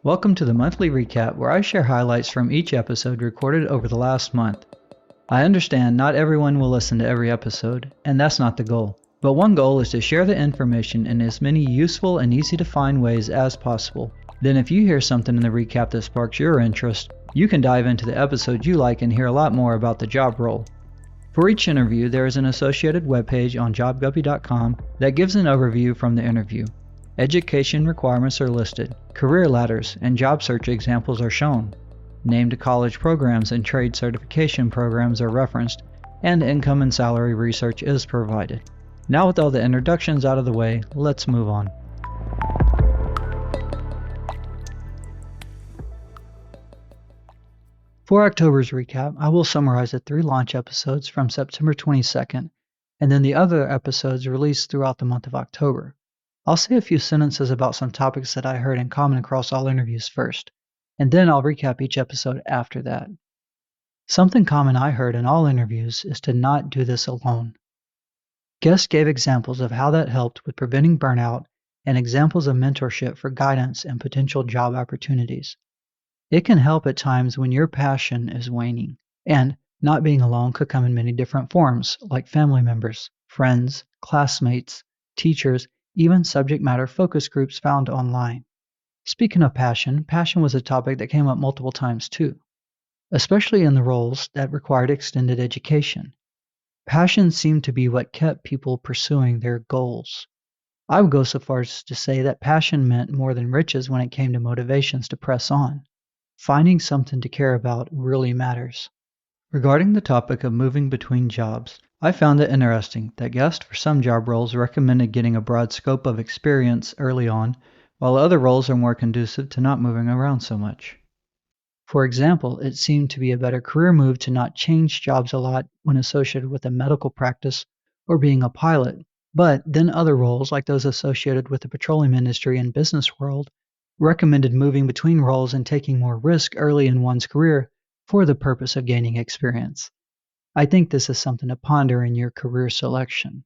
Welcome to the monthly recap where I share highlights from each episode recorded over the last month. I understand not everyone will listen to every episode, and that's not the goal. But one goal is to share the information in as many useful and easy to find ways as possible. Then if you hear something in the recap that sparks your interest, you can dive into the episode you like and hear a lot more about the job role. For each interview, there is an associated webpage on JobGuppy.com that gives an overview from the interview. Education requirements are listed, career ladders and job search examples are shown, named college programs and trade certification programs are referenced, and income and salary research is provided. Now with all the introductions out of the way, let's move on. For October's recap, I will summarize the 3 launch episodes from September 22nd, and then the other episodes released throughout the month of October. I'll say a few sentences about some topics that I heard in common across all interviews first, and then I'll recap each episode after that. Something common I heard in all interviews is to not do this alone. Guests gave examples of how that helped with preventing burnout and examples of mentorship for guidance and potential job opportunities. It can help at times when your passion is waning, and not being alone could come in many different forms, like family members, friends, classmates, teachers, even subject matter focus groups found online. Speaking of passion was a topic that came up multiple times too, especially in the roles that required extended education. Passion seemed to be what kept people pursuing their goals. I would go so far as to say that passion meant more than riches when it came to motivations to press on. Finding something to care about really matters. Regarding the topic of moving between jobs, I found it interesting that guests for some job roles recommended getting a broad scope of experience early on, while other roles are more conducive to not moving around so much. For example, it seemed to be a better career move to not change jobs a lot when associated with a medical practice or being a pilot, but then other roles, like those associated with the petroleum industry and business world, recommended moving between roles and taking more risk early in one's career for the purpose of gaining experience. I think this is something to ponder in your career selection.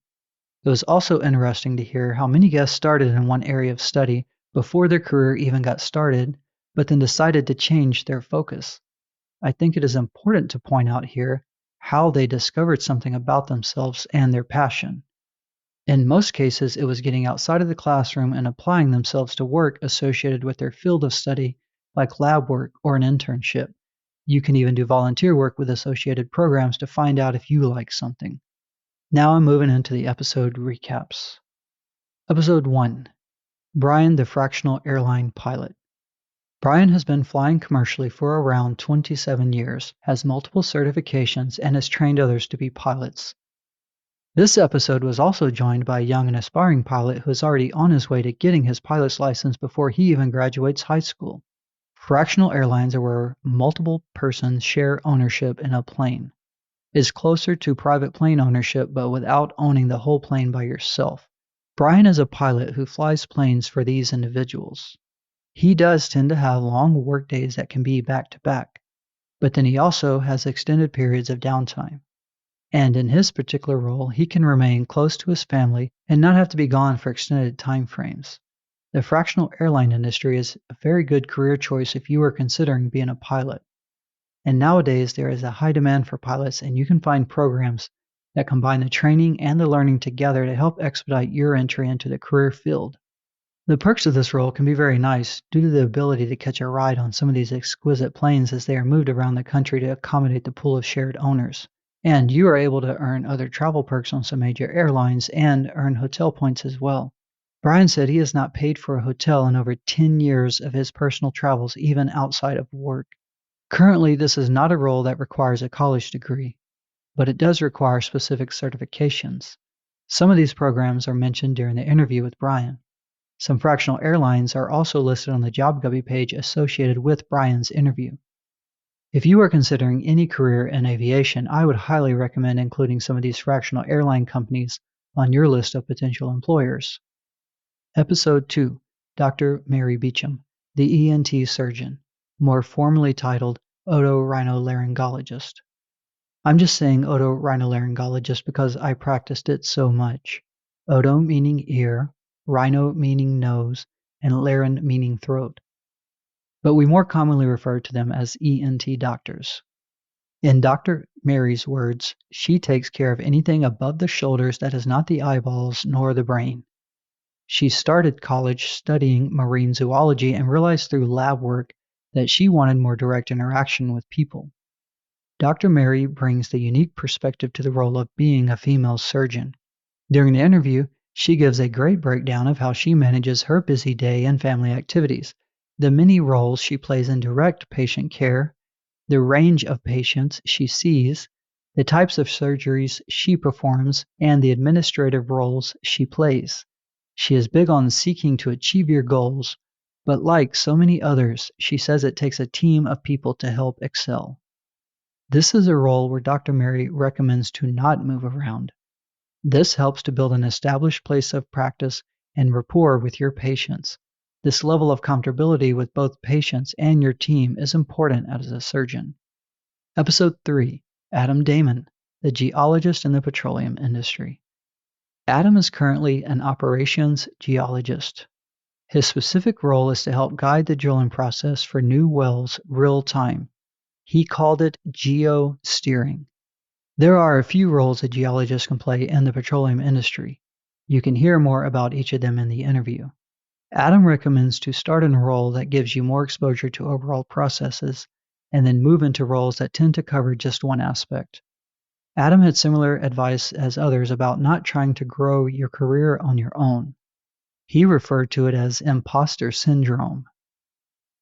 It was also interesting to hear how many guests started in one area of study before their career even got started, but then decided to change their focus. I think it is important to point out here how they discovered something about themselves and their passion. In most cases, it was getting outside of the classroom and applying themselves to work associated with their field of study, like lab work or an internship. You can even do volunteer work with associated programs to find out if you like something. Now I'm moving into the episode recaps. Episode 1. Brian the Fractional Airline Pilot. Brian has been flying commercially for around 27 years, has multiple certifications, and has trained others to be pilots. This episode was also joined by a young and aspiring pilot who is already on his way to getting his pilot's license before he even graduates high school. Fractional airlines are where multiple persons share ownership in a plane. It is closer to private plane ownership, but without owning the whole plane by yourself. Brian is a pilot who flies planes for these individuals. He does tend to have long work days that can be back to back, but then he also has extended periods of downtime. And in his particular role, he can remain close to his family and not have to be gone for extended time frames. The fractional airline industry is a very good career choice if you are considering being a pilot. And nowadays, there is a high demand for pilots, and you can find programs that combine the training and the learning together to help expedite your entry into the career field. The perks of this role can be very nice due to the ability to catch a ride on some of these exquisite planes as they are moved around the country to accommodate the pool of shared owners. And you are able to earn other travel perks on some major airlines and earn hotel points as well. Brian said he has not paid for a hotel in over 10 years of his personal travels, even outside of work. Currently, this is not a role that requires a college degree, but it does require specific certifications. Some of these programs are mentioned during the interview with Brian. Some fractional airlines are also listed on the JobGuppy page associated with Brian's interview. If you are considering any career in aviation, I would highly recommend including some of these fractional airline companies on your list of potential employers. Episode 2. Dr. Mary Beecham, the ENT surgeon, more formally titled otorhinolaryngologist. I'm just saying otorhinolaryngologist because I practiced it so much. Oto meaning ear, rhino meaning nose, and laryn meaning throat. but we more commonly refer to them as ENT doctors. In Dr. Mary's words, she takes care of anything above the shoulders that is not the eyeballs nor the brain. She started college studying marine zoology and realized through lab work that she wanted more direct interaction with people. Dr. Mary brings the unique perspective to the role of being a female surgeon. During the interview, she gives a great breakdown of how she manages her busy day and family activities, the many roles she plays in direct patient care, the range of patients she sees, the types of surgeries she performs, and the administrative roles she plays. She is big on seeking to achieve your goals, but like so many others, she says it takes a team of people to help excel. This is a role where Dr. Mary recommends to not move around. This helps to build an established place of practice and rapport with your patients. This level of comfortability with both patients and your team is important as a surgeon. Episode 3, Adam Damon, the geologist in the petroleum industry. Adam is currently an operations geologist. His specific role is to help guide the drilling process for new wells real time. He called it geo-steering. There are a few roles a geologist can play in the petroleum industry. You can hear more about each of them in the interview. Adam recommends to start in a role that gives you more exposure to overall processes, and then move into roles that tend to cover just one aspect. Adam had similar advice as others about not trying to grow your career on your own. He referred to it as imposter syndrome.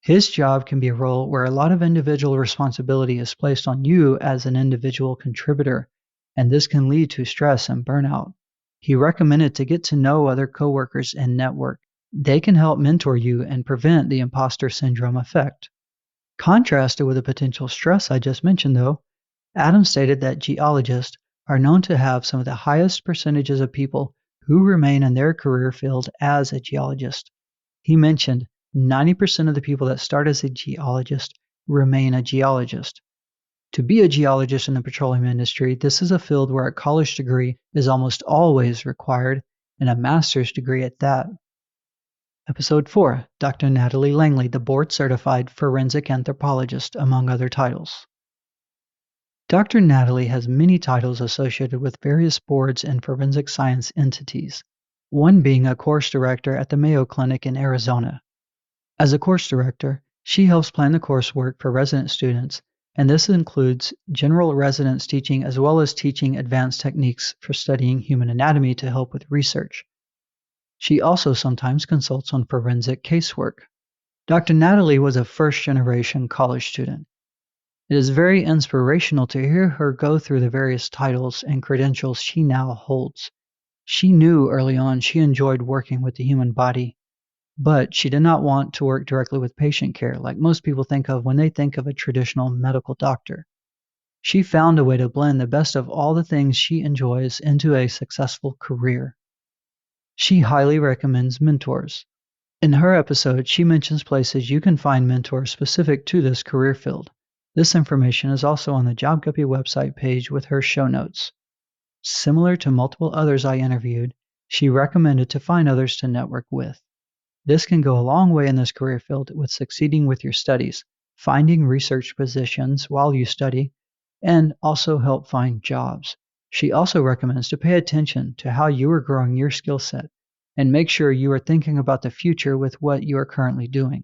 His job can be a role where a lot of individual responsibility is placed on you as an individual contributor, and this can lead to stress and burnout. He recommended to get to know other coworkers and network. They can help mentor you and prevent the imposter syndrome effect. Contrasted with the potential stress I just mentioned, though, Adam stated that geologists are known to have some of the highest percentages of people who remain in their career field as a geologist. He mentioned 90% of the people that start as a geologist remain a geologist. To be a geologist in the petroleum industry, this is a field where a college degree is almost always required, and a master's degree at that. Episode 4, Dr. Natalie Langley, the board-certified forensic anthropologist, among other titles. Dr. Natalie has many titles associated with various boards and forensic science entities, one being a course director at the Mayo Clinic in Arizona. As a course director, she helps plan the coursework for resident students, and this includes general residence teaching as well as teaching advanced techniques for studying human anatomy to help with research. She also sometimes consults on forensic casework. Dr. Natalie was a first-generation college student. It is very inspirational to hear her go through the various titles and credentials she now holds. She knew early on she enjoyed working with the human body, but she did not want to work directly with patient care like most people think of when they think of a traditional medical doctor. She found a way to blend the best of all the things she enjoys into a successful career. She highly recommends mentors. In her episode, she mentions places you can find mentors specific to this career field. This information is also on the JobGuppy website page with her show notes. Similar to multiple others I interviewed, she recommended to find others to network with. This can go a long way in this career field with succeeding with your studies, finding research positions while you study, and also help find jobs. She also recommends to pay attention to how you are growing your skill set and make sure you are thinking about the future with what you are currently doing.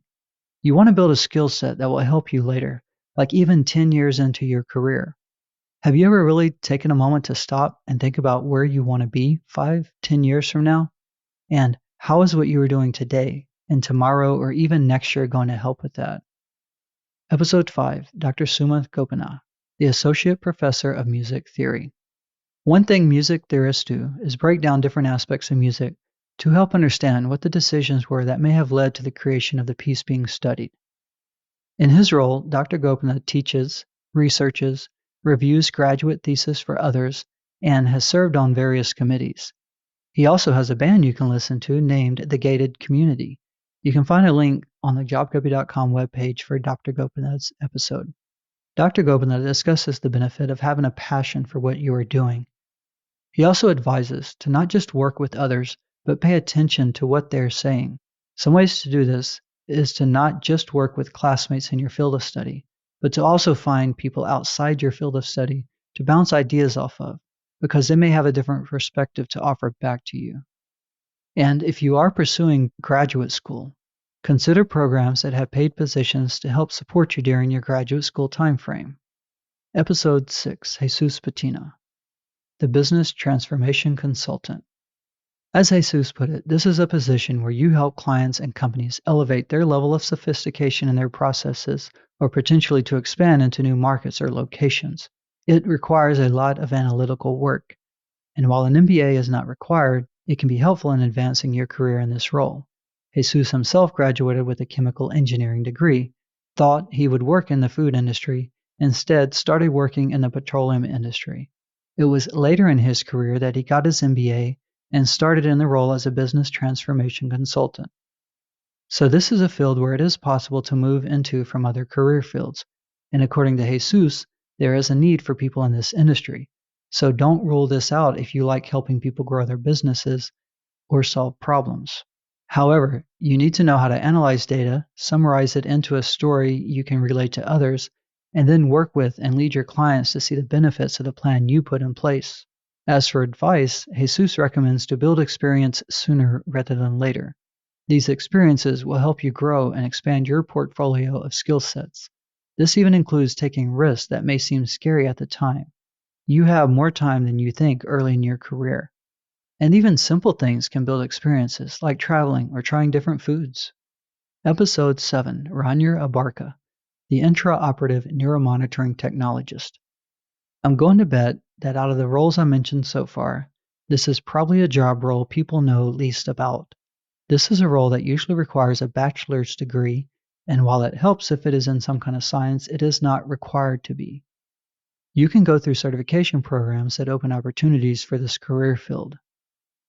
You want to build a skill set that will help you later, like even 10 years into your career. Have you ever really taken a moment to stop and think about where you want to be 5, 10 years from now? And how is what you are doing today and tomorrow or even next year going to help with that? Episode 5, Dr. Suma Gopinath, the Associate Professor of Music Theory. One thing music theorists do is break down different aspects of music to help understand what the decisions were that may have led to the creation of the piece being studied. In his role, Dr. Gopinath teaches, researches, reviews graduate theses for others, and has served on various committees. He also has a band you can listen to named The Gated Community. You can find a link on the JobGuppy.com webpage for Dr. Gopinath's episode. Dr. Gopinath discusses the benefit of having a passion for what you are doing. He also advises to not just work with others, but pay attention to what they're saying. Some ways to do this is to not just work with classmates in your field of study, but to also find people outside your field of study to bounce ideas off of, because they may have a different perspective to offer back to you. And if you are pursuing graduate school, consider programs that have paid positions to help support you during your graduate school timeframe. Episode 6, Jesus Patina, the Business Transformation Consultant. As Jesus put it, this is a position where you help clients and companies elevate their level of sophistication in their processes or potentially to expand into new markets or locations. It requires a lot of analytical work, and while an MBA is not required, it can be helpful in advancing your career in this role. Jesus himself graduated with a chemical engineering degree, thought he would work in the food industry, instead started working in the petroleum industry. It was later in his career that he got his MBA and started in the role as a business transformation consultant. So this is a field where it is possible to move into from other career fields, and according to Jesus, there is a need for people in this industry. So don't rule this out if you like helping people grow their businesses or solve problems. However, you need to know how to analyze data, summarize it into a story you can relate to others, and then work with and lead your clients to see the benefits of the plan you put in place. As for advice, Jesus recommends to build experience sooner rather than later. These experiences will help you grow and expand your portfolio of skill sets. This even includes taking risks that may seem scary at the time. You have more time than you think early in your career. And even simple things can build experiences, like traveling or trying different foods. Episode 7, Ranier Abarca, the intraoperative neuromonitoring technologist. I'm going to bet that out of the roles I mentioned so far, this is probably a job role people know least about. This is a role that usually requires a bachelor's degree, and while it helps if it is in some kind of science, it is not required to be. You can go through certification programs that open opportunities for this career field.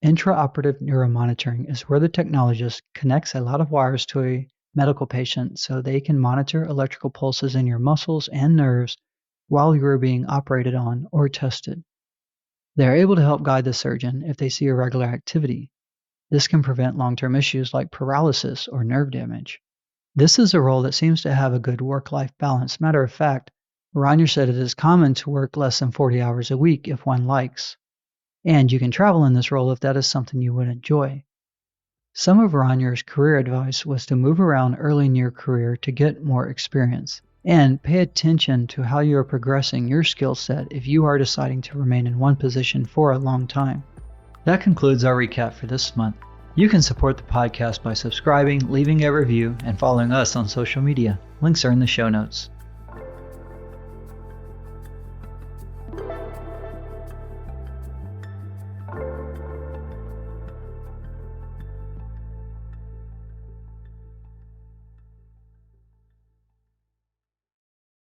Intraoperative neuromonitoring is where the technologist connects a lot of wires to a medical patient so they can monitor electrical pulses in your muscles and nerves while you are being operated on or tested. They are able to help guide the surgeon if they see irregular activity. This can prevent long-term issues like paralysis or nerve damage. This is a role that seems to have a good work-life balance. Matter of fact, Ranier said it is common to work less than 40 hours a week if one likes. And you can travel in this role if that is something you would enjoy. Some of Ranier's career advice was to move around early in your career to get more experience, and pay attention to how you are progressing your skill set if you are deciding to remain in one position for a long time. That concludes our recap for this month. You can support the podcast by subscribing, leaving a review, and following us on social media. Links are in the show notes.